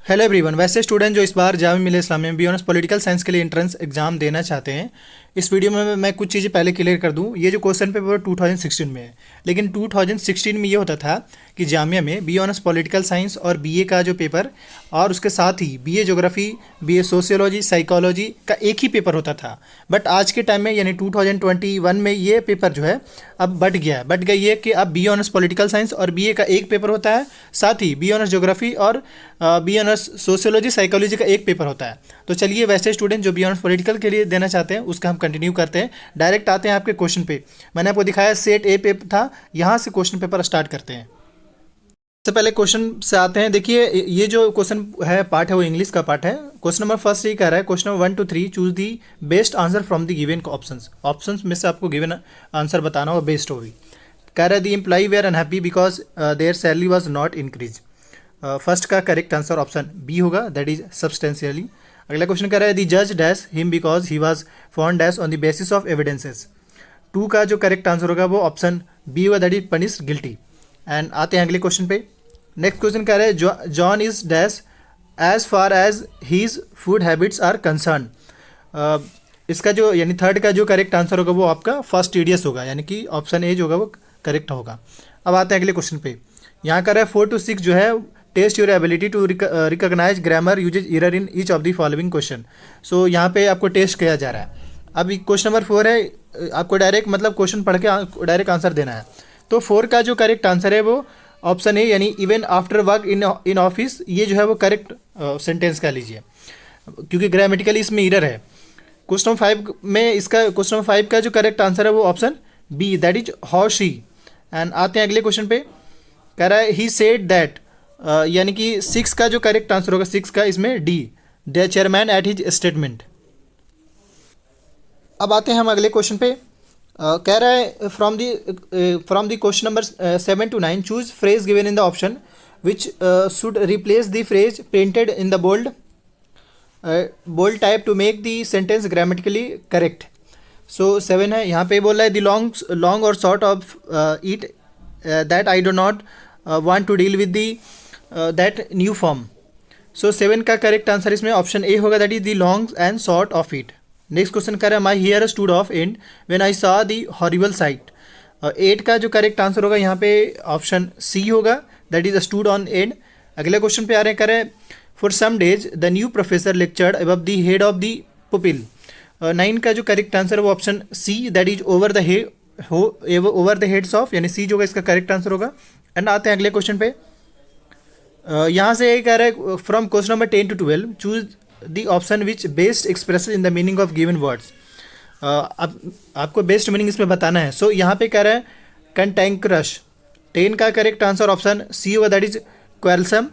Hello everyone. वैसे student जो इस बार जामिया मिलिया इस्लामिया में बी ऑनर्स पॉलिटिकल साइंस के लिए एंट्रेंस एग्जाम देना चाहते हैं, इस वीडियो में मैं कुछ चीज़ें पहले क्लियर कर दूं। ये जो क्वेश्चन पेपर 2016 में है, लेकिन 2016 में ये होता था कि जामिया में बी ऑनर्स पॉलिटिकल साइंस और बीए का जो पेपर और उसके साथ ही BA geography, BA sociology, psychology का एक ही पेपर होता था। बट आज के टाइम में यानी 2021 में ये पेपर जो है अब बढ़ गई है कि अब बी ऑनर्स पॉलिटिकल साइंस और बीए का एक पेपर होता है, साथ ही बी ऑनर्स ज्योग्राफी और बी ऑनर्स सोशियोलॉजी साइकोलॉजी का एक पेपर होता है। तो चलिए वैसे स्टूडेंट जो बी ऑनर्स पॉलिटिकल के लिए देना चाहते हैं उसका हम कंटिन्यू करते हैं। डायरेक्ट आते हैं आपके क्वेश्चन पे। मैंने आपको दिखाया सेट ए पेपर था, यहाँ से क्वेश्चन पेपर स्टार्ट करते हैं। सबसे पहले क्वेश्चन से आते हैं। देखिए ये जो क्वेश्चन है पार्ट है वो इंग्लिश का पार्ट है। क्वेश्चन नंबर फर्स्ट ये कह रहा है, question number 1 to 3 choose the best answer from the given options में से आपको गिवन आंसर बताना होगा, बेस्ट होगी। कह रहा है the employee were unhappy because their salary was not increase. First का करेक्ट आंसर ऑप्शन बी होगा, दैट इज सब्सटेंशियली। अगला क्वेश्चन कह रहा है दी जज dash him because he was found dash on the basis of evidences. Two का जो correct answer होगा वो ऑप्शन बी होगा, that is punish guilty. And आते हैं अगले क्वेश्चन पे। नेक्स्ट क्वेश्चन कह रहे हैं John is dash as far as his food habits are concern. इसका जो यानी थर्ड का जो करेक्ट आंसर होगा वो आपका फास्टिडियस होगा, यानी कि ऑप्शन ए जो होगा वो करेक्ट होगा। अब आते हैं अगले क्वेश्चन पे। यहाँ कर रहा है 4 to 6 जो है test your ability to recognise grammar usage error in each of the following question. So यहाँ पे आपको टेस्ट किया जा रहा है। अब क्वेश्चन नंबर 4 है, आपको डायरेक्ट मतलब क्वेश्चन पढ़ के डायरेक्ट आंसर देना है। तो 4 का जो करेक्ट आंसर है वो ऑप्शन ए, यानी even after work in office, ये जो है वो करेक्ट सेंटेंस कह लीजिए, क्योंकि ग्रामेटिकली इसमें एरर है। क्वेश्चन 5 में इसका क्वेश्चन नंबर 5 का जो करेक्ट आंसर है वो option B, that is how she. And आते हैं अगले क्वेश्चन पे। कह रहा है ही सेड दैट, यानी कि 6 का जो करेक्ट आंसर होगा 6 का इसमें D, the chairman at his statement. अब आते हैं हम अगले क्वेश्चन पे। कह रहा है from the question number 7 to 9 choose phrase given in the option which should replace the phrase printed in the bold type to make the sentence grammatically correct. So 7 है, यहाँ पे बोल रहा है द लॉन्ग और short of it that I do not want to deal with the that new form. So 7 का correct answer इसमें option A होगा, that is the long and short of it. Next question कर रहा है my hair stood off and when I saw the horrible sight. 8 का जो correct answer होगा यहाँ पे ऑप्शन सी होगा, that is stood on end. अगले क्वेश्चन पे आ रहे हैं, करें for some days the new professor lectured above the head of the pupil. 9 का जो करेक्ट आंसर है वो option C, that is over the heads of, यानी सी जो होगा इसका करेक्ट आंसर होगा। एंड आते हैं अगले क्वेश्चन पे। यहाँ से ये कह रहा है from question number 10 to 12 choose the option which best express in the meaning of given words. अब आपको बेस्ट मीनिंग इसमें बताना है। सो यहाँ पे कह रहा है कंटेंक्रश। 10 का करेक्ट आंसर ऑप्शन सी होगा, दैट इज क्वेलसम।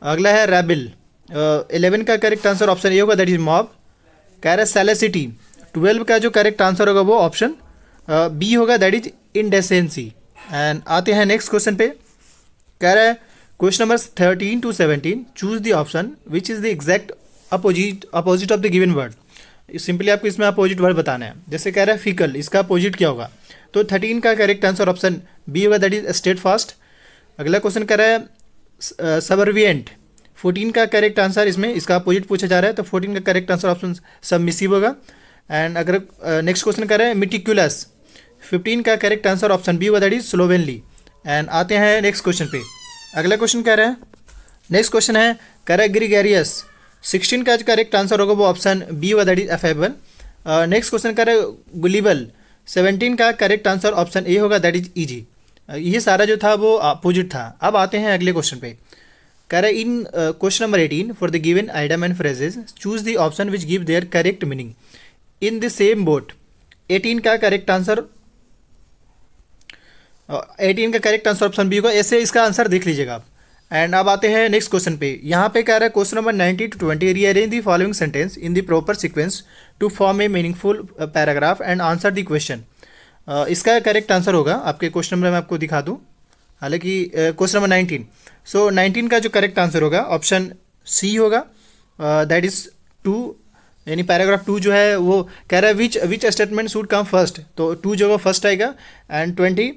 अगला है रेबिल। 11 का करेक्ट आंसर ऑप्शन ए होगा, दैट इज मॉब। कह रहा है सेलेसिटी। 12 का जो करेक्ट आंसर होगा वो ऑप्शन बी होगा, दैट इज इंडेसेंसी। एंड आते हैं नेक्स्ट क्वेश्चन पे। कह रहा है question number 13 to 17 choose the option which is the exact opposite of the given word. Simply आपको इसमें अपोजिट वर्ड बताना है। जैसे कह रहा है फिकल, इसका अपोजिट क्या होगा? तो 13 का करेक्ट आंसर ऑप्शन बी होगा, दैट इज स्टेट फास्ट। अगला क्वेश्चन कह रहा है सबर्विएंट। 14 का करेक्ट आंसर इसमें इसका अपोजिट पूछा जा रहा है, तो 14 का करेक्ट आंसर ऑप्शन सबमिसिव होगा। एंड अगर नेक्स्ट क्वेश्चन कह रहा है मिटिकुलस। 15 का करेक्ट आंसर ऑप्शन बी होगा, दैट इज स्लोवेनली। एंड आते हैं नेक्स्ट क्वेश्चन पे। अगला क्वेश्चन कह रहा है, नेक्स्ट क्वेश्चन है कह रहा है ग्रीगेरियस। 16 का जो करेक्ट आंसर होगा वो ऑप्शन बी होगा, that is affable. Next question कह रहा है गुलिबल। 17 का करेक्ट आंसर ऑप्शन ए होगा, दैट इज ईजी। ये सारा जो था वो अपोजिट था। अब आते हैं अगले क्वेश्चन पे। कह रहा है in question number 18 for the given item and phrases choose the option which give their correct meaning in the same boat. 18 का करेक्ट आंसर ऑप्शन बी होगा। ऐसे इसका आंसर देख लीजिएगा आप। एंड अब आते हैं नेक्स्ट क्वेश्चन पे। यहाँ पे कह रहा है question number 19 to 20 rearrange the following sentence in the proper sequence to form a meaningful paragraph and answer the question. इसका करेक्ट आंसर होगा आपके क्वेश्चन नंबर मैं आपको दिखा दूँ, हालांकि क्वेश्चन नंबर 19। सो 19 का जो करेक्ट आंसर होगा ऑप्शन सी होगा, दैट इज 2, यानी पैराग्राफ 2 जो है वो कह रहा है which statement should come first, तो 2 जो होगा फर्स्ट आएगा। एंड 20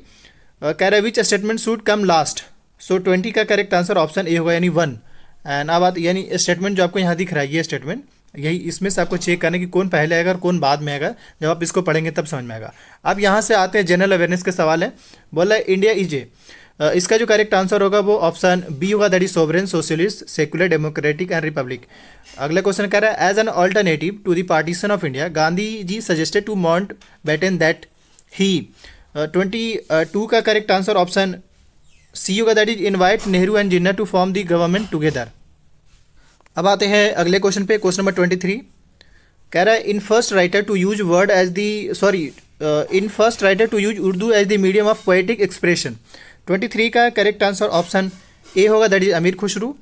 कह रहा है which statement should come last. So 20 का करेक्ट आंसर ऑप्शन ए होगा, यानी 1। एंड अब बात यानी स्टेटमेंट जो आपको यहाँ दिख रहा है ये स्टेटमेंट, यही इसमें से आपको चेक करना है कि कौन पहले आएगा और कौन बाद में आएगा। जब आप इसको पढ़ेंगे तब समझ में आएगा। अब यहाँ से आते हैं जनरल अवेयरनेस के सवाल है। बोला इंडिया इज ए, इसका जो करेक्ट आंसर होगा वो ऑप्शन बी होगा, that is sovereign, socialist, secular, democratic and republic. अगला क्वेश्चन कह रहा है as an alternative to the partition of India Gandhi ji suggested to Mountbatten that he. 22 का करेक्ट आंसर ऑप्शन सी होगा, that is invite Nehru and Jinnah to form the government together. अब आते हैं अगले क्वेश्चन पे, क्वेश्चन नंबर 23 कह रहा है in first writer to use word as the sorry in first writer to use Urdu as the medium of poetic expression. 23 का correct answer option A होगा, दैट इज अमीर खुसरू।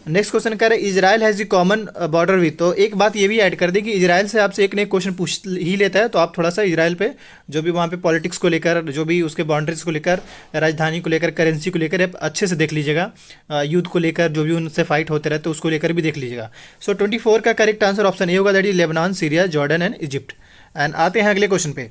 नेक्स्ट क्वेश्चन कह रहा है Israel has the common border with. तो एक बात ये भी ऐड कर दे कि इजराइल से आपसे एक न एक क्वेश्चन पूछ ही लेता है, तो आप थोड़ा सा इजराइल पे जो भी वहाँ पे पॉलिटिक्स को लेकर, जो भी उसके बाउंड्रीज को लेकर, राजधानी को लेकर, करेंसी को लेकर आप अच्छे से देख लीजिएगा। युद्ध को लेकर जो भी उनसे फाइट होते रहते उसको लेकर भी देख लीजिएगा। सो 24 का करेक्ट आंसर ऑप्शन ए होगा, that is Lebanon, Syria, Jordan and Egypt. And आते हैं अगले क्वेश्चन पे,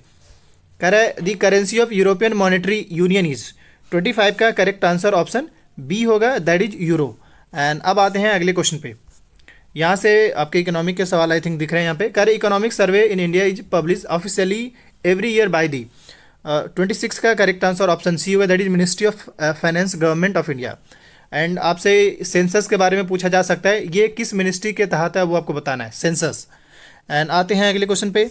कह रहा है the currency of European monetary union is. 25 का करेक्ट आंसर ऑप्शन बी होगा, दैट इज यूरो। एंड अब आते हैं अगले क्वेश्चन पे, यहाँ से आपके इकोनॉमिक के सवाल आई थिंक दिख रहे हैं यहाँ पे। कह रहे economic survey in India is publish officially every year by the. 26 का करेक्ट आंसर ऑप्शन सी होगा, that is ministry of finance, government of India. And आपसे सेंसस के बारे में पूछा जा सकता है, ये किस मिनिस्ट्री के तहत है वो आपको बताना है, सेंसस। एंड आते हैं अगले क्वेश्चन पे।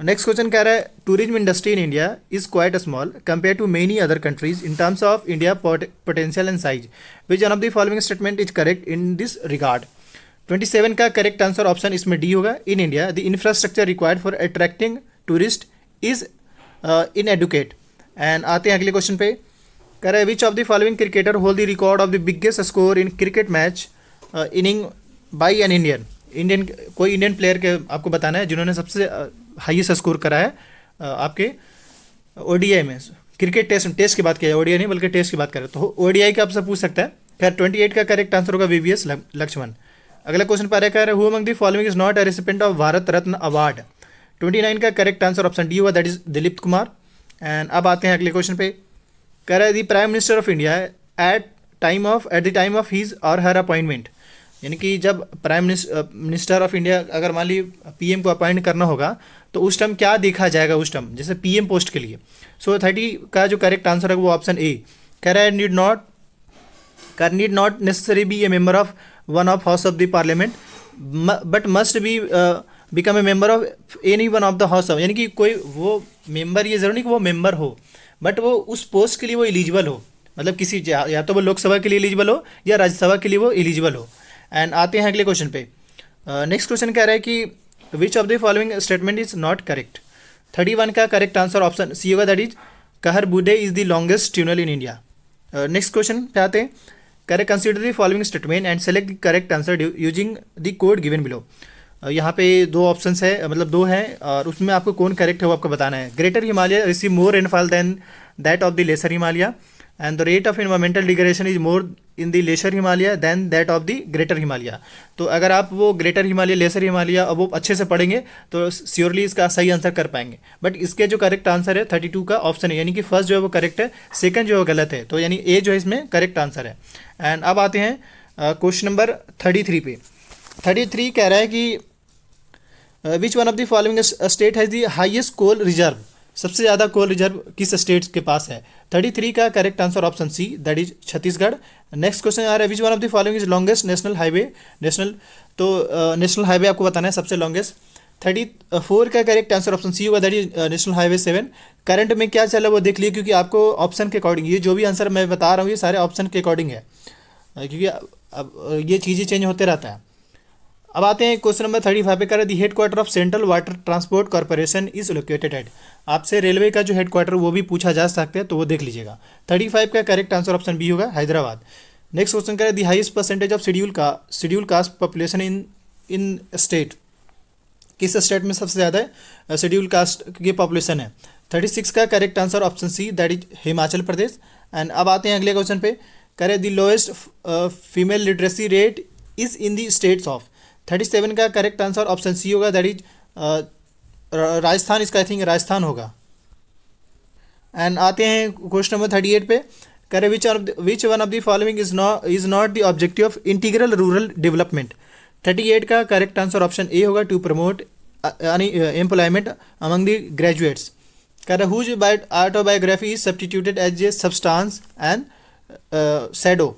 नेक्स्ट क्वेश्चन कह रहा है tourism industry in India is quite small compare to many other countries in terms of India potential and size, which one of the following statement is correct in this regard. 27 का correct answer option इसमें D होगा, in India the infrastructure required for attracting tourist is inadequate. And आते हैं अगले question पे, कह रहा है which of the following cricketer hold the record of the biggest score in cricket match inning by an Indian कोई Indian player के आपको बताना है जिन्होंने सबसे हाईएस्ट स्कोर करा है आपके ओडीआई में। क्रिकेट टेस्ट की बात किया है, ओडीआई नहीं बल्कि टेस्ट की बात करें तो ओडीआई का आपसे पूछ सकता है। खैर 28 का करेक्ट आंसर होगा वीवीएस लक्ष्मण। अगला क्वेश्चन पर कह रहा है who among the following is not a recipient of Bharat Ratna award. 29 का करेक्ट आंसर ऑप्शन डी होगा, that is Dilip Kumar. And अब आते हैं अगले क्वेश्चन पे, कह रहा है the prime minister of India at the time of his और हर अपॉइंटमेंट, यानी कि जब प्राइम मिनिस्टर ऑफ इंडिया अगर मान ली पीएम को अपॉइंट करना होगा तो उस टाइम क्या देखा जाएगा उस टाइम, जैसे पीएम पोस्ट के लिए। सो 30 का जो करेक्ट आंसर है वो ऑप्शन ए कह रहा है need not necessary be a member of one of house of the parliament but must be become a member of any one of the house of, यानी कि कोई वो मेंबर, ये जरूरी नहीं कि वो मेंबर हो बट वो उस पोस्ट के लिए वो एलिजिबल हो, मतलब किसी या तो वो लोकसभा के लिए एलिजिबल हो या राज्यसभा के लिए वो एलिजिबल हो। एंड आते हैं अगले क्वेश्चन पे। नेक्स्ट क्वेश्चन कह रहा है कि विच of the following statement is not correct. 31 का करेक्ट आंसर ऑप्शन सी होगा, दैट इज कहर बुडे is the longest tunnel in India. Next question पे आते हैं, correct consider the following statement and select the correct answer using the code given below. यहाँ पे दो ऑप्शंस है, मतलब दो हैं और उसमें आपको कौन करेक्ट है वो आपको बताना है। Greater Himalaya receive more rainfall than that of the lesser Himalaya and the rate of environmental degradation is more in the lesser Himalaya than that of the greater Himalaya. तो अगर आप वो ग्रेटर हिमालय, लेसर हिमालय और वो अच्छे से पढ़ेंगे तो श्योरली इसका सही आंसर कर पाएंगे। बट इसके जो करेक्ट आंसर है 32 का ऑप्शन है, यानी कि फर्स्ट जो है वो करेक्ट है, सेकंड जो है वो गलत है, तो यानी ए जो है इसमें करेक्ट आंसर है। एंड अब आते हैं क्वेश्चन नंबर 33 पे। 33 कह रहा है कि which one of the following state has the highest coal reserve, सबसे ज़्यादा कोल रिजर्व किस स्टेट के पास है। 33 का correct answer option C, that is Chhattisgarh. Next question आ रहा है which one of the following is longest national highway. National highway आपको बताना है सबसे लॉन्गेस्ट। 34 का करेक्ट आंसर ऑप्शन सी होगा, that is national highway 7। Current में क्या चला वो देख लिए, क्योंकि आपको ऑप्शन के अकॉर्डिंग ये जो भी आंसर मैं बता रहा हूँ ये सारे ऑप्शन के अकॉर्डिंग है, क्योंकि अब ये चीज़ें चेंज होते रहता है। अब आते हैं क्वेश्चन नंबर 35 पे, कर the head quarter of central water transport corporation is located at. आपसे रेलवे का जो हेड क्वार्टर वो भी पूछा जा सकता है, तो वो देख लीजिएगा। 35 का करेक्ट आंसर ऑप्शन बी होगा, हैदराबाद। नेक्स्ट क्वेश्चन करें the highest percentage of schedule caste population in state, किस स्टेट में सबसे ज़्यादा है शेड्यूल कास्ट की पॉपुलेशन है। 36 का correct answer option C, that is Himachal Pradesh. And अब आते हैं अगले क्वेश्चन पे, करें the lowest female literacy rate is in the states of. 37 का करेक्ट आंसर ऑप्शन सी होगा, दैट इज राजस्थान, इसका आई थिंक राजस्थान होगा। एंड आते हैं क्वेश्चन नंबर 38 पे, कह रहे which one of the following is not the objective of integral rural development. 38 का करेक्ट आंसर ऑप्शन ए होगा, to promote employment among the graduates. कह रहे whose autobiography is substituted as a substance and shadow.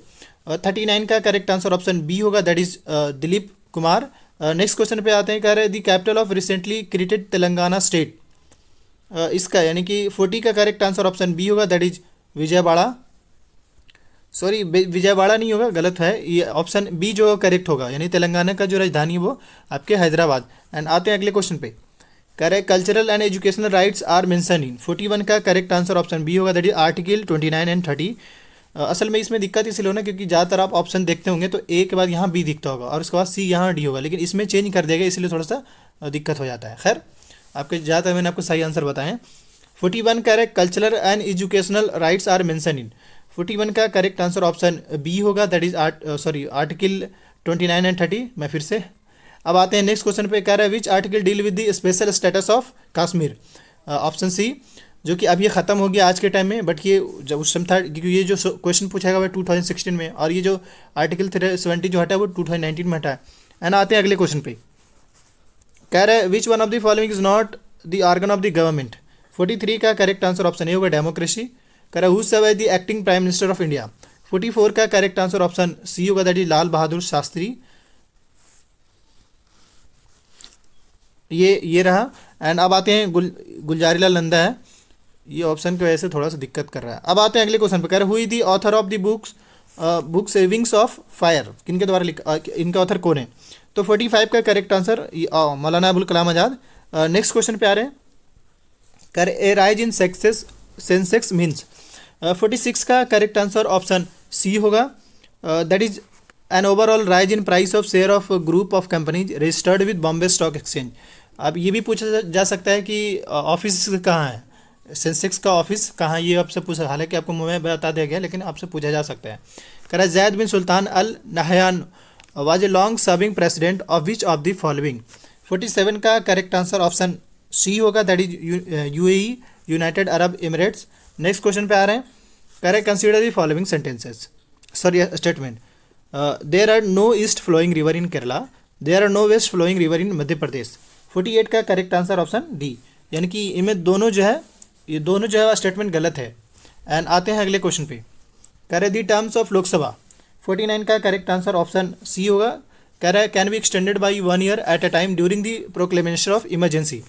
39 का correct answer option B होगा, that is Dilip Kumar. Next question पे आते हैं। कह रहे the capital of recently created Telangana state, इसका यानी कि 40 का करेक्ट आंसर ऑप्शन बी होगा, that is Vijayawada. Sorry, Vijayawada नहीं होगा, गलत है, ये ऑप्शन बी जो करेक्ट होगा, यानी तेलंगाना का जो राजधानी है वो आपके हैदराबाद। एंड आते हैं अगले क्वेश्चन पे। कह रहे cultural and educational rights are mention in. 41 का करेक्ट आंसर ऑप्शन बी होगा, दैट इज आर्टिकल 29 एंड 30। असल में इसमें दिक्कत इसलिए होना क्योंकि ज़्यादातर आप ऑप्शन देखते होंगे तो ए के बाद यहाँ बी दिखता होगा और उसके बाद सी यहाँ डी होगा, लेकिन इसमें चेंज कर देगा इसलिए थोड़ा सा दिक्कत हो जाता है। खैर, आपके ज़्यादातर मैंने आपको सही आंसर बताएं। 41 कह रहे cultural and educational rights are mention in. 41 का करेक्ट आंसर ऑप्शन बी होगा, दैट इज आर्टिकल 29 एंड 30। मैं फिर से अब आते हैं नेक्स्ट क्वेश्चन पे। कह रहा है which article deal with the special status of Kashmir. Option C, जो कि अब ये ख़त्म हो गया आज के टाइम में, बट ये जब उस समय था, क्योंकि ये जो क्वेश्चन पूछा गया वो 2016 में, और ये जो आर्टिकल 370 जो हटा है वो 2019 में हटा है। एंड आते हैं अगले क्वेश्चन पे। कह रहा है which one of the following is not the organ of the government. 43 का करेक्ट आंसर ऑप्शन ए होगा, डेमोक्रेसी। कह रहा है who serve as the acting prime minister of India. 44 का करेक्ट आंसर ऑप्शन सी होगा, दैट इज लाल बहादुर शास्त्री। ये रहा। And अब आते हैं गुलजारीलाल नंदा है, ये ऑप्शन की वजह से थोड़ा सा दिक्कत कर रहा है। अब आते हैं अगले क्वेश्चन पे। कह रहे हुई the author of the book savings of fire, किनके द्वारा लिखा, इनका ऑथर कौन है। तो 45 का correct answer Maulana Abul Kalam Azad. Next question पे आ रहे हैं। कह रहे ए राइज इन सेंसेक्स मीन्स। 46 का करेक्ट आंसर ऑप्शन सी होगा, that is an overall rise in price of share of group of companies registered with Bombay stock exchange. अब ये भी पूछा जा सकता है कि ऑफिस कहाँ है, सेंसेक्स का ऑफिस कहाँ है, ये आपसे पूछा, हालांकि आपको मुंह बता दिया गया लेकिन आपसे पूछा जा सकता है। कह रहा है Zayed bin Sultan Al Nahyan was a long serving president of which of the following. 47 का करेक्ट आंसर ऑप्शन सी होगा, that is UAE, United Arab Emirates. Next question पे आ रहे हैं। कह रहे consider the following sentences, sorry statement. There are no east flowing river in Kerala, there are no west flowing river in Madhya Pradesh. 48 का correct answer option D, यानी कि इनमें दोनों जो है, ये दोनों जो है स्टेटमेंट गलत है। एंड आते हैं अगले क्वेश्चन पे। कह रहे दी टर्म्स ऑफ लोकसभा। 49 का करेक्ट आंसर ऑप्शन सी होगा। कह रहा है can be extended by 1 year at a time during the proclamation of emergency.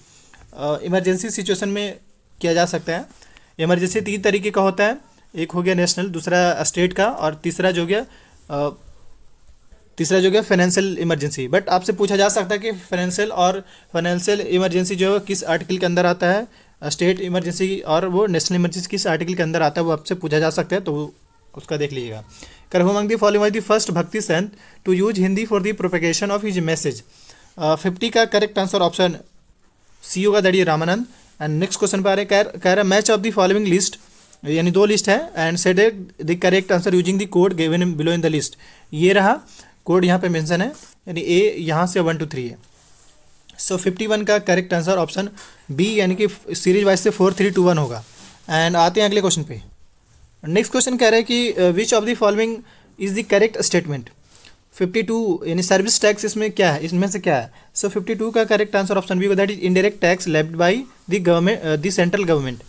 Emergency situation में किया जा सकता है। इमरजेंसी 3 तरीके का होता है, एक हो गया नेशनल, दूसरा स्टेट का, और तीसरा जो गया फाइनेंशियल इमरजेंसी। बट आपसे पूछा जा सकता है कि फाइनेंशियल इमरजेंसी जो है किस आर्टिकल के अंदर आता है, स्टेट इमरजेंसी और वो नेशनल इमरजेंसी किस आर्टिकल के अंदर आता है, वो आपसे पूछा जा सकता है, तो उसका देख लीजिएगा। कर among the following was the first bhakti sant to use Hindi for the propagation of his message. 50 का करेक्ट आंसर ऑप्शन सी होगा, that is Ramanand. And next question पे आ रहे हैं। कह रहा है match of the following list, यानी 2 लिस्ट है, and set the correct answer using the code given below in the list. ये रहा कोड यहाँ पे मेंशन है, यानी ए यहाँ से 1 to 3 है। सो 51 का करेक्ट आंसर ऑप्शन बी, यानी कि सीरीज वाइज से 4 3 2 1 होगा। एंड आते हैं अगले क्वेश्चन पे। नेक्स्ट क्वेश्चन कह रहा है कि विच of the following is the correct statement. 52 यानी सर्विस टैक्स इसमें क्या है, इसमें से क्या है। सो 52 का correct answer option B, that is indirect tax levied by the government, the central government.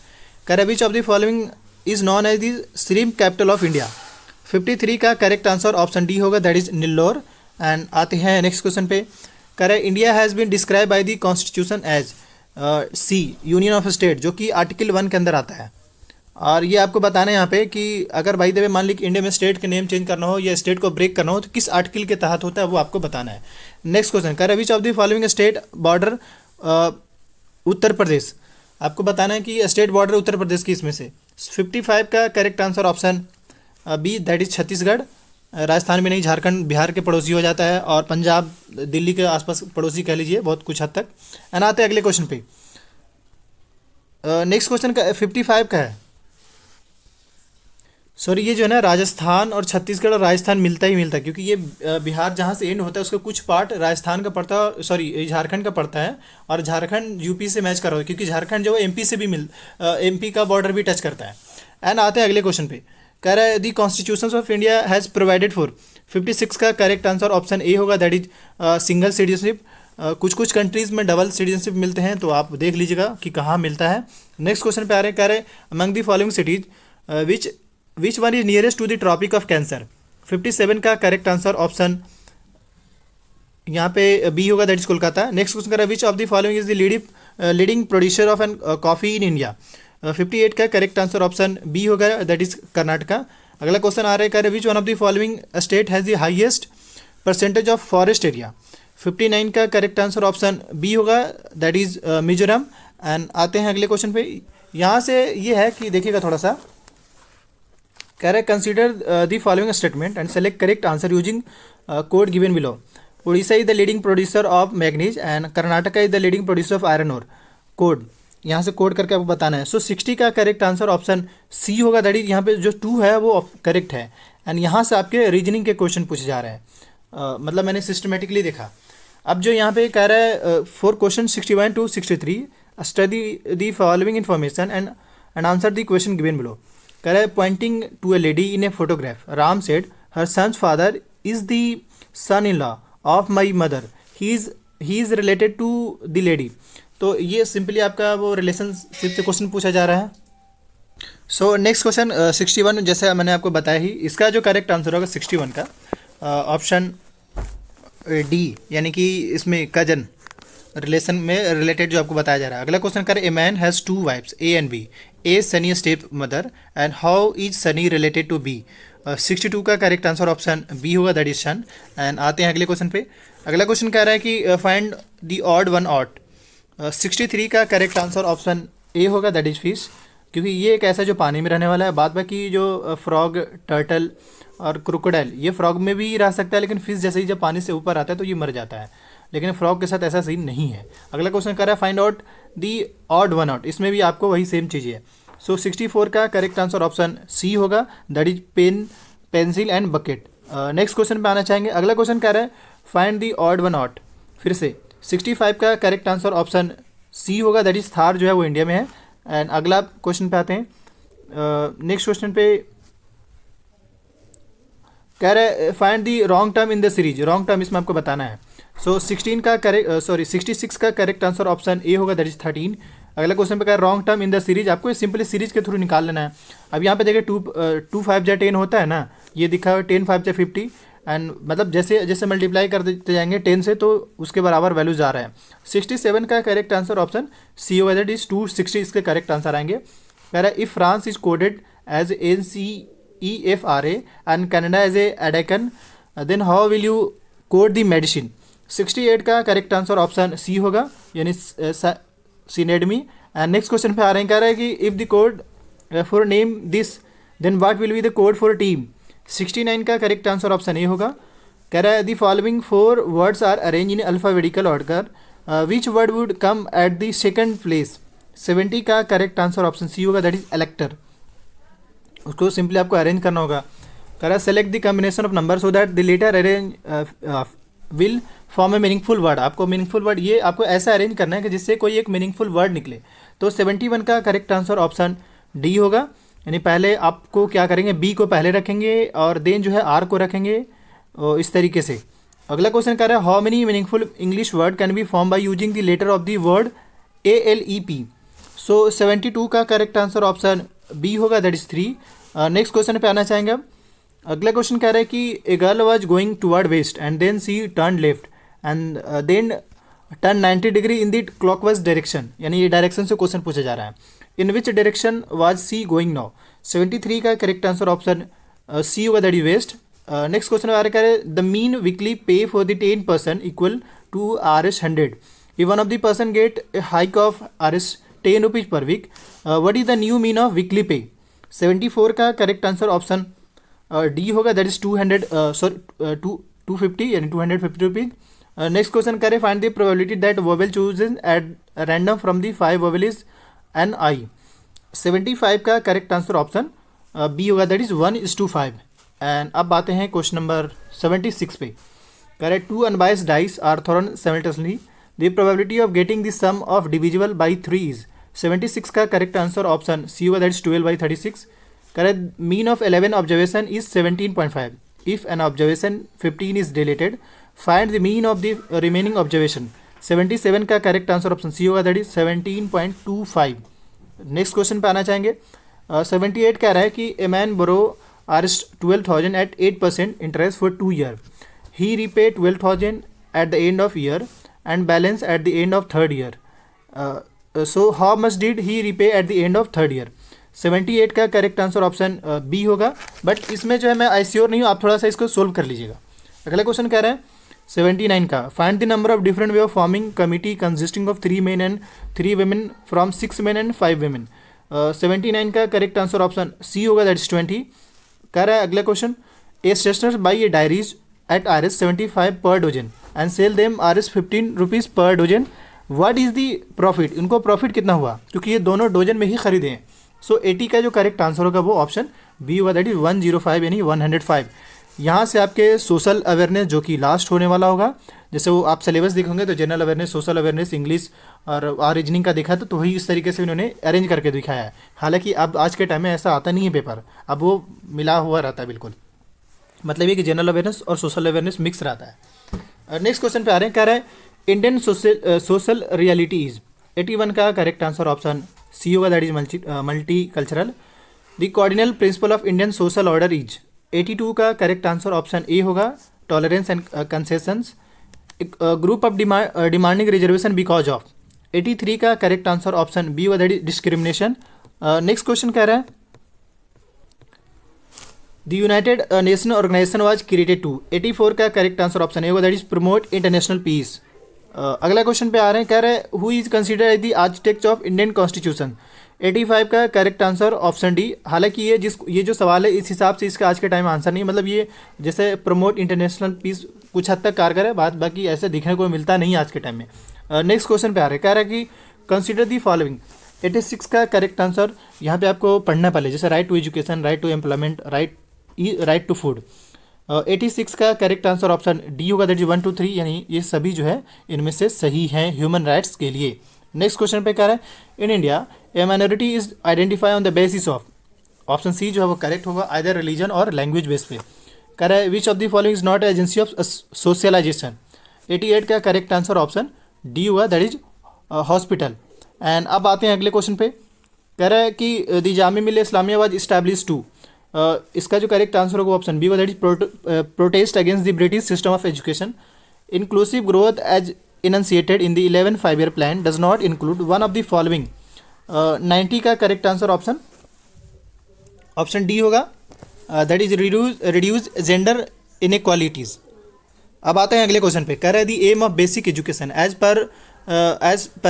कह रहा है which of the following is known as the shrimp capital of India. 53 का करेक्ट आंसर ऑप्शन डी होगा, that is Nellore. And आते हैं next question पे। कह रहा है India has been describe by the constitution as see union of state, जो कि आर्टिकल 1 के अंदर आता है। और ये आपको बताना है यहाँ पे कि अगर भाई देवे मान ली कि इंडिया में स्टेट के नेम चेंज करना हो या स्टेट को ब्रेक करना हो तो किस आर्टिकल के तहत होता है, वो आपको बताना है। नेक्स्ट क्वेश्चन कह रहा है which of the following state border Uttar Pradesh. आपको बताना है कि स्टेट बॉर्डर उत्तर प्रदेश की इसमें से। 55 का correct answer option B, that is Chhattisgarh. Rajasthan में नहीं, झारखंड बिहार के पड़ोसी हो जाता है, और पंजाब दिल्ली के आसपास पड़ोसी कह लीजिए बहुत कुछ हद तक। एंड आते हैं अगले क्वेश्चन पे। नेक्स्ट क्वेश्चन का 55 का है, सॉरी ये जो है ना राजस्थान और छत्तीसगढ़ और राजस्थान मिलता ही मिलता है, क्योंकि ये बिहार जहाँ से एंड होता है उसका कुछ पार्ट राजस्थान का पड़ता है, सॉरी झारखंड का पड़ता है, और झारखंड यूपी से मैच कर रहा है, क्योंकि झारखंड जो है एमपी से भी एमपी का बॉर्डर भी टच करता है। एंड आते हैं अगले क्वेश्चन पे। कह रहा है दी constitution of India has provided for 56 का करेक्ट आंसर ऑप्शन ए होगा, दैट इज सिंगल सिटीजनशिप। कुछ कुछ कंट्रीज़ में डबल सिटीजनशिप मिलते हैं, तो आप देख लीजिएगा कि कहाँ मिलता है। नेक्स्ट क्वेश्चन पे आ रहे हैं, कह रहे among the following cities which one is nearest to the tropic of cancer. 57 का करेक्ट आंसर ऑप्शन यहाँ पे बी होगा, that is Kolkata. Next question करें which of the following is the leading producer of an coffee in India. 58 का correct answer option B होगा, that is Karnataka. अगला question आ रहा है, कह रहे which one of the following state has the highest percentage of forest area. 59 का correct answer option B होगा, दैट इज मिजोरम। एंड आते हैं अगले क्वेश्चन पे। यहाँ से ये है कि देखिएगा थोड़ा सा, कह रहे consider the following statement and select correct answer using code given below. Orissa is the leading producer of manganese and Karnataka is the leading producer of iron ore. Code यहाँ से कोड करके आपको बताना है। सो 60 का करेक्ट आंसर ऑप्शन सी होगा, that is यहाँ पे जो 2 है वो करेक्ट है। एंड यहाँ से आपके रीजनिंग के क्वेश्चन पूछे जा रहे हैं, मतलब मैंने सिस्टमेटिकली देखा। अब जो यहाँ पे कह रहा है for question 61 to 63 study the following information and answer the question given below. कह रहा है pointing to a lady in a photograph Ram said her son's father is the son in law of my mother, he is related to the lady. तो ये simply आपका वो relationship से question पूछा जा रहा है। सो नेक्स्ट क्वेश्चन 61, जैसे मैंने आपको बताया ही, इसका जो करेक्ट आंसर होगा 61 का ऑप्शन डी, यानी कि इसमें कजन रिलेशन में रिलेटेड जो आपको बताया जा रहा है। अगला क्वेश्चन करें a man has 2 wifes A and B, A Sunny step mother and how is Sunny related to B. 62 का करेक्ट आंसर ऑप्शन बी होगा, दैट इज सन। एंड आते हैं अगले क्वेश्चन पे। अगला क्वेश्चन कह रहा है कि find the odd one out. 63 का करेक्ट आंसर ऑप्शन ए होगा, दैट इज फिश, क्योंकि ये एक ऐसा जो पानी में रहने वाला है। बाद बाकी जो फ्रॉग, टर्टल और क्रोकोडाइल, ये फ्रॉग में भी रह सकता है, लेकिन फिश जैसे ही जब पानी से ऊपर आता है तो ये मर जाता है, लेकिन फ्रॉग के साथ ऐसा सीन नहीं है। अगला क्वेश्चन कर रहा है find out the odd one out, इसमें भी आपको वही सेम चीज़ है। सो 64 का करेक्ट आंसर ऑप्शन सी होगा, that is pen, pencil and bucket. Next question पे आना चाहेंगे। अगला क्वेश्चन कह रहा है find the odd one out, फिर से 65 का करेक्ट आंसर ऑप्शन सी होगा, दैट इज थार जो है वो इंडिया में है। एंड अगला क्वेश्चन पे आते हैं। नेक्स्ट क्वेश्चन पे कह रहा है find the wrong term in the series, wrong term इसमें आपको बताना है। सो 66 का करेक्ट आंसर ऑप्शन ए होगा, दैट इज 13। अगला क्वेश्चन पे कह रहा है wrong term in the series, आपको सिंपली सीरीज के थ्रू निकाल लेना है। अब यहाँ पे देखिए 2 5 जा 10 होता है ना, ये दिखा हुआ 10 5 जा 50, एंड मतलब जैसे जैसे मल्टीप्लाई कर देते जाएंगे 10 से, तो उसके बराबर वैल्यूज आ रहा है। 67 का करेक्ट आंसर ऑप्शन सी होगा, दैट इज 260 इसके करेक्ट आंसर आएंगे। कह रहा है if France is coded as NCEFRA and Canada as a एडेकन then how will you code the medicine. 68 का करेक्ट आंसर ऑप्शन सी होगा, यानी सिनेडमी। एंड नेक्स्ट क्वेश्चन पे आ रहे हैं, कह रहा है कि if the code for name this then what will be the code for team. 69 का करेक्ट आंसर ऑप्शन ए होगा। कह रहा है the following 4 words are arrange in alphabetical order, which word would come at the second place. 70 का correct answer option C होगा, that is इलेक्टर, उसको simply आपको arrange करना होगा। कह रहा है select the combination of number so that the letter arrange will form a meaningful word. आपको मीनिंगफुल वर्ड ये आपको ऐसा अरेंज करना है कि जिससे कोई एक मीनिंगफुल वर्ड निकले। तो 71 का करेक्ट आंसर ऑप्शन डी होगा, यानी पहले आपको क्या करेंगे, बी को पहले रखेंगे और देन जो है आर को रखेंगे, इस तरीके से। अगला क्वेश्चन कह रहा है how many meaningful English word can be form by using the letter of the word ALEP। So 72 का करेक्ट आंसर ऑप्शन बी होगा, दैट इज 3। नेक्स्ट क्वेश्चन पे आना चाहेंगे अब। अगला क्वेश्चन कह रहा है कि a girl was going toward west and then she turn left and then turn 90 degree in the clockwise direction, यानी ये डायरेक्शन से क्वेश्चन पूछा जा रहा है। In which direction was she going now. 73 का करेक्ट आंसर ऑप्शन सी होगा, that is west. Next question आ रहा है the mean weekly pay for the 10 person equal to Rs 100 if one of the person get a hike of Rs 10 rupees per week, what is the new mean of weekly pay। 74 का correct answer option D होगा, that is 250 यानी 250 rupees. Next question करें find the probability that vowel chooses at random from the 5 vowel is NI। 75 का correct answer option B होगा, that is 1:5। And अब आते हैं question number 76 पे। Correct 2 unbiased dice are thrown simultaneously, the probability of getting the sum of divisible by 3 is. 76 का correct answer option C होगा, that is 12/36। कह रहा है mean of 11 observation is 17.5. If an observation 15 is deleted find the mean of the remaining observation. 77 का correct answer option C होगा, that is 17.25. Next question पे आना चाहेंगे. 78 कह रहा है कि ए मैन बोरो आर्स 12,000 at 8% interest for 2 year. He repay 12,000 at the end of year and balance at the end of third year. So how much did he repay at the end of third year? 78 का correct answer option B होगा. But इसमें जो है मैं I sure नहीं हूँ, आप थोड़ा सा इसको सोल्व कर लीजिएगा. अगला क्वेश्चन कह रहा है 79 का find the number of different way of forming committee consisting of 3 men and 3 women from 6 men and 5 women. 79 का करेक्ट आंसर ऑप्शन सी होगा, दैट इज 20. कह रहा है अगला question A स्टेशनर by A diaries at Rs 75 per dozen and sell them Rs 15 rupees per dozen. What is the profit? इनको profit कितना हुआ, क्योंकि ये दोनों डोजन में ही खरीदे हैं. सो 80 का जो करेक्ट आंसर होगा वो ऑप्शन बी होगा, दैट इज 105 यानी 105. यहाँ से आपके सोशल अवेयरनेस जो कि लास्ट होने वाला होगा, जैसे वो आप सिलेबस देखोगे तो general awareness, social awareness, English और रीजनिंग का देखा तो वही इस तरीके से उन्होंने अरेंज करके दिखाया है. हालांकि अब आज के टाइम में ऐसा आता नहीं है पेपर, अब वो मिला हुआ रहता है बिल्कुल. मतलब ये कि जनरल अवेयरनेस और सोशल अवेयरनेस मिक्स रहता है. नेक्स्ट क्वेश्चन पे आ रहे हैं. कह रहे हैं इंडियन सोशल रियलिटी इज. 81 का करेक्ट आंसर ऑप्शन सी होगा, that is multicultural. The cardinal principle of Indian social order is. 82 का करेक्ट आंसर ऑप्शन ए होगा, tolerance and concessions. Group of demanding reservation because of. 83 का correct answer option B होगा, that is discrimination. Next question कह रहा है the United Nation organisation was created to. 84 का correct answer option A होगा, that is promote international peace. अगला क्वेश्चन पे आ रहे हैं. कह रहे हैं who is considered the architect of Indian constitution. 85 का करेक्ट आंसर ऑप्शन डी. हालांकि ये जो सवाल है इस हिसाब से इसका आज के टाइम आंसर नहीं, मतलब ये जैसे प्रमोट इंटरनेशनल पीस कुछ हद तक कारगर है, बाकी ऐसे दिखने को मिलता नहीं आज के टाइम में. नेक्स्ट क्वेश्चन पे आ रहे हैं. कह रहा है कि कंसिडर दी फॉलोइंग. 86 का करेक्ट आंसर यहाँ पे आपको पढ़ना पहले, जैसे right to education, right to employment, right to food. 86 का करेक्ट आंसर ऑप्शन डी होगा, दैट इज 1 2 3, यानी ये सभी जो है इनमें से सही हैं ह्यूमन राइट्स के लिए. नेक्स्ट क्वेश्चन पे कह रहा है in India a minority is identify on the basis of. Option C जो है वो करेक्ट होगा, आइदर रिलीजन और लैंग्वेज बेस पे. कह रहा है which of the following is not agency of socialisation. 88 का करेक्ट आंसर ऑप्शन डी होगा, दैट इज हॉस्पिटल. एंड अब आते हैं अगले क्वेश्चन पे. कह रहा है कि the Jamia Millia Islamia was establish to. इसका जो करेक्ट आंसर होगा ऑप्शन बी होगा, that is protest against the British system of education. Inclusive growth as enunciated in the 11 5-year plan does not include one of the following. 90 का correct answer option D होगा, that is reduce gender inequalities. अब आते हैं अगले question पे. कह रहा है the aim of basic education as per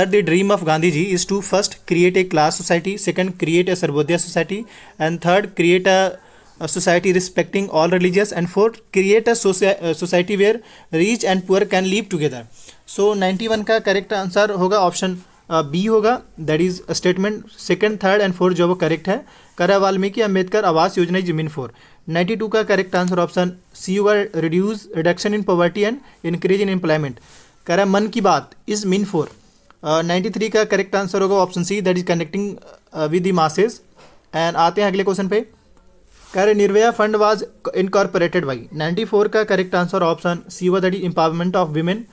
the dream of Gandhi ji is to first create a class society, second create a sarvodaya society, and third create a society respecting all religions, and fourth create a society where rich and poor can live together. So 91 का correct answer होगा option B होगा, that is statement. Second, third and fourth जो वो correct है. करा वाल्मीकि अम्बेडकर आवास योजना जमीन 4. 92 का correct answer option C होगा, reduction in poverty and increase in employment. करा मन की बात इज मीन 4. 93 का करेक्ट आंसर होगा option C, that is connecting with the masses. And आते हैं अगले क्वेश्चन पे. कह रहे Nirbhaya fund was incorporated by. 94 का करेक्ट आंसर ऑप्शन सी हुआ, that is empowerment of women.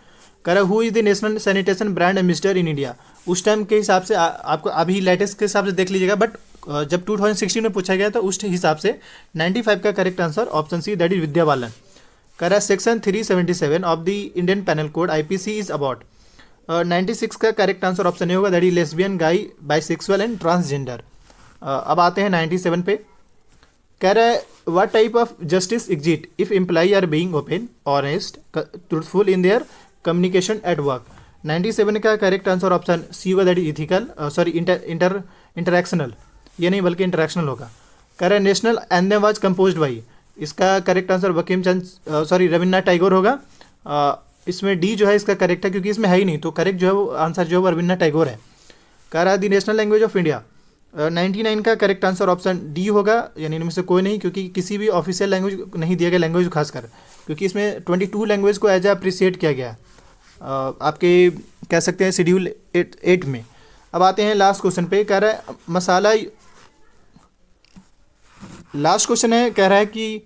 कह रहा who is the national sanitation brand ambassador in India. उस टाइम के हिसाब से आपको अभी लेटेस्ट के हिसाब से देख लीजिएगा, बट जब 2016 में पूछा गया था उस हिसाब से 95 का correct answer option C, that is Vidya Balan. कह रहा section 377 of the Indian penal code IPC is about. 96 का करेक्ट आंसर ऑप्शन ए होगा, that is lesbian, gay, bisexual and transgender. अब आते हैं 97 पे. कह रहा है what type of justice exist if employee are being open, honest, truthful in their communication at work. 97 का करेक्ट आंसर ऑप्शन सी होगा, that is ethical, sorry interactional, ये नहीं बल्कि इंटरैक्शनल होगा. कह रहा है national anthem was composed by. इसका करेक्ट आंसर बंकिम चंद्र रविन्द्रनाथ टैगोर होगा. इसमें डी जो है इसका करेक्ट है, क्योंकि इसमें है ही नहीं, तो करेक्ट जो है वो आंसर जो है वो रविन्द्रनाथ टैगोर है. कह रहा है the national language of India. 99 का करेक्ट आंसर ऑप्शन डी होगा, यानी इनमें से कोई नहीं, क्योंकि किसी भी ऑफिशियल लैंग्वेज नहीं दिया गया लैंग्वेज खासकर, क्योंकि इसमें 22 लैंग्वेज को एज अप्रिसिएट किया गया आपके कह सकते हैं शेड्यूल 8 में. अब आते हैं लास्ट क्वेश्चन पे. कह रहा है लास्ट क्वेश्चन है, कह रहा है कि